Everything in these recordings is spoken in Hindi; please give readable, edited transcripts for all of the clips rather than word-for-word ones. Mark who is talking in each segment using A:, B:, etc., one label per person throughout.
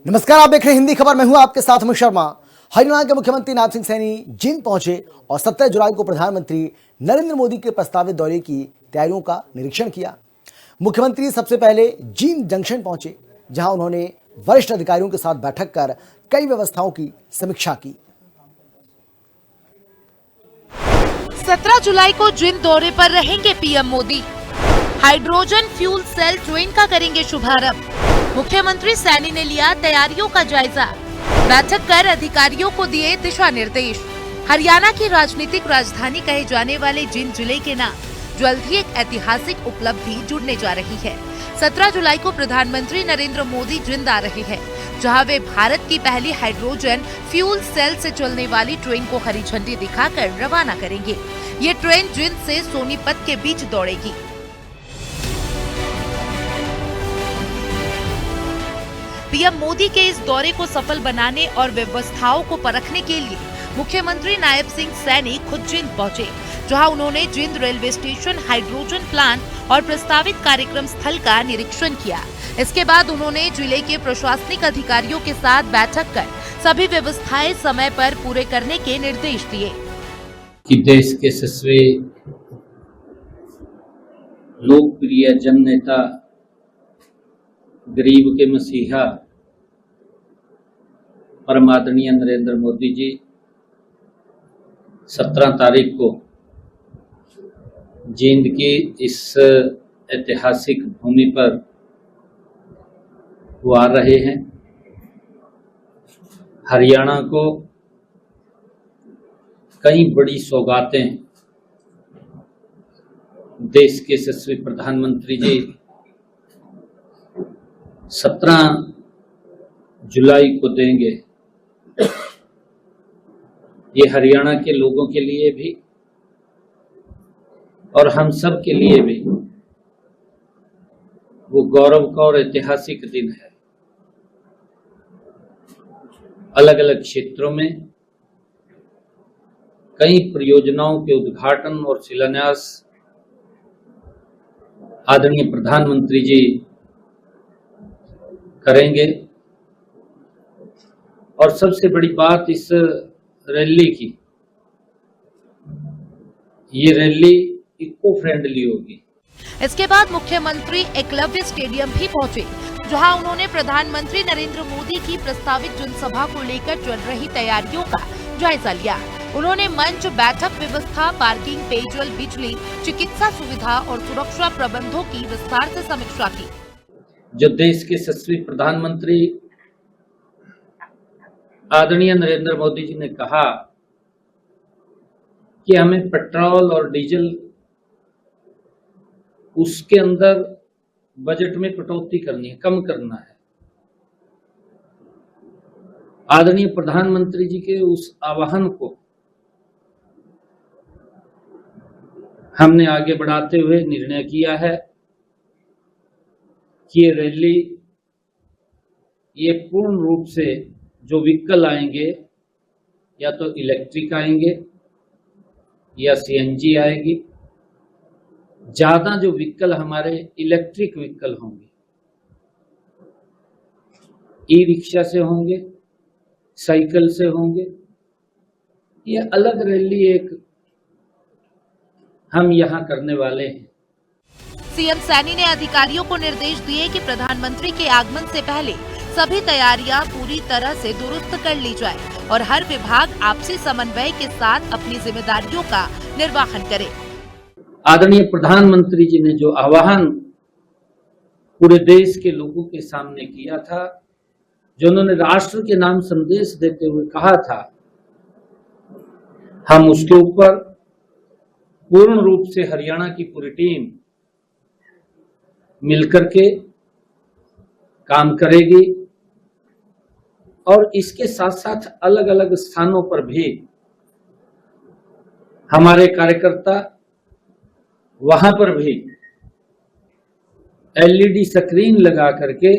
A: नमस्कार, आप देख रहे हैं हिंदी खबर। मैं हूं आपके साथ अमित शर्मा। हरियाणा के मुख्यमंत्री नायब सिंह सैनी जींद पहुंचे और 17 जुलाई को प्रधानमंत्री नरेंद्र मोदी के प्रस्तावित दौरे की तैयारियों का निरीक्षण किया। मुख्यमंत्री सबसे पहले जींद जंक्शन पहुंचे, जहां उन्होंने वरिष्ठ अधिकारियों के साथ बैठक कर कई व्यवस्थाओं की समीक्षा की।
B: 17 जुलाई को जींद दौरे पर रहेंगे PM Modi. Hydrogen fuel cell train का करेंगे शुभारंभ। मुख्यमंत्री सैनी ने लिया तैयारियों का जायजा, बैठक कर अधिकारियों को दिए दिशा निर्देश। हरियाणा की राजनीतिक राजधानी कहे जाने वाले जींद जिले के नाम जल्द ही एक ऐतिहासिक उपलब्धि जुड़ने जा रही है। 17 जुलाई को प्रधानमंत्री नरेंद्र मोदी जींद आ रहे हैं, जहां वे भारत की पहली हाइड्रोजन फ्यूल सेल से चलने वाली ट्रेन को हरी झंडी दिखाकर रवाना करेंगे। ये ट्रेन जींद से सोनीपत के बीच दौड़ेगी। पीएम मोदी के इस दौरे को सफल बनाने और व्यवस्थाओं को परखने के लिए मुख्यमंत्री नायब सिंह सैनी खुद जींद पहुंचे, जहां उन्होंने Jind railway station, hydrogen plant और प्रस्तावित कार्यक्रम स्थल का निरीक्षण किया। इसके बाद उन्होंने जिले के प्रशासनिक अधिकारियों के साथ बैठक कर सभी व्यवस्थाएं समय पर पूरे करने के निर्देश दिए।
C: कि देश के यशस्वी लोकप्रिय जननेता, गरीब के मसीहा परम आदरणीय नरेंद्र मोदी जी 17 तारीख को जींद की इस ऐतिहासिक भूमि पर वो आ रहे हैं। हरियाणा को कई बड़ी सौगातें देश के यशस्वी प्रधानमंत्री जी 17 जुलाई को देंगे। ये हरियाणा के लोगों के लिए भी और हम सब के लिए भी वो गौरव का और ऐतिहासिक दिन है। अलग अलग क्षेत्रों में कई परियोजनाओं के उद्घाटन और शिलान्यास आदरणीय प्रधानमंत्री जी करेंगे। और सबसे बड़ी बात इस रैली की, ये रैली इको फ्रेंडली होगी।
B: इसके बाद मुख्यमंत्री एकलव्य स्टेडियम भी पहुंचे, जहां उन्होंने प्रधानमंत्री नरेंद्र मोदी की प्रस्तावित जनसभा को लेकर चल रही तैयारियों का जायजा लिया। उन्होंने मंच, बैठक व्यवस्था, पार्किंग, पेयजल, बिजली, चिकित्सा सुविधा और सुरक्षा प्रबंधों की विस्तार से समीक्षा की।
C: जो देश के यशस्वी प्रधानमंत्री आदरणीय नरेंद्र मोदी जी ने कहा कि हमें पेट्रोल और डीजल उसके अंदर बजट में कटौती करनी है, कम करना है। आदरणीय प्रधानमंत्री जी के उस आह्वान को हमने आगे बढ़ाते हुए निर्णय किया है कि ये रैली, ये पूर्ण रूप से जो व्हीकल आएंगे, या तो इलेक्ट्रिक आएंगे या सीएनजी आएगी। ज्यादा जो व्हीकल हमारे इलेक्ट्रिक व्हीकल होंगे, ई रिक्शा से होंगे, साइकिल से होंगे। ये अलग रैली एक हम यहाँ करने वाले हैं।
B: सीएम सैनी ने अधिकारियों को निर्देश दिए कि प्रधानमंत्री के आगमन से पहले सभी तैयारियां पूरी तरह से दुरुस्त कर ली जाए और हर विभाग आपसी समन्वय के साथ अपनी जिम्मेदारियों का निर्वहन करे।
C: आदरणीय प्रधानमंत्री जी ने जो आह्वान पूरे देश के लोगों के सामने किया था, जो उन्होंने राष्ट्र के नाम संदेश देते हुए कहा था, हम उसके ऊपर पूर्ण रूप से हरियाणा की पूरी टीम मिलकर के काम करेगी। और इसके साथ साथ अलग अलग स्थानों पर भी हमारे कार्यकर्ता वहां पर भी एलईडी स्क्रीन लगा करके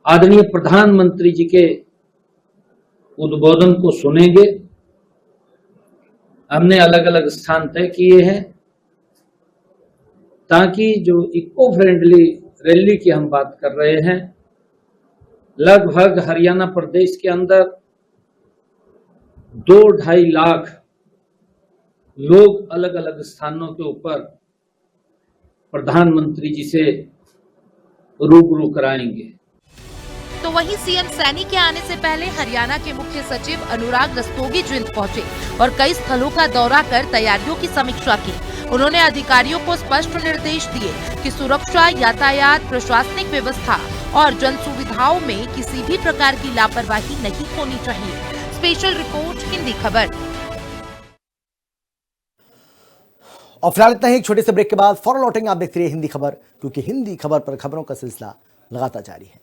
C: आदरणीय प्रधानमंत्री जी के उद्बोधन को सुनेंगे। हमने अलग अलग स्थान तय किए हैं ताकि जो इको फ्रेंडली रैली की हम बात कर रहे हैं, लगभग हरियाणा प्रदेश के अंदर 2-2.5 लाख लोग अलग अलग स्थानों के ऊपर प्रधानमंत्री जी से रूबरू कराएंगे।
B: तो वहीं सीएम सैनी के आने से पहले हरियाणा के मुख्य सचिव अनुराग रस्तोगी जींद पहुंचे और कई स्थलों का दौरा कर तैयारियों की समीक्षा की। उन्होंने अधिकारियों को स्पष्ट निर्देश दिए कि सुरक्षा, यातायात, प्रशासनिक व्यवस्था और जन सुविधाओं में किसी भी प्रकार की लापरवाही नहीं होनी चाहिए। स्पेशल रिपोर्ट, हिंदी खबर।
A: और फिलहाल इतना ही। एक छोटे से ब्रेक के बाद फौरन लौटेंगे। आप देखते रहिए हिंदी खबर, क्योंकि हिंदी खबर पर खबरों का सिलसिला लगातार जारी है।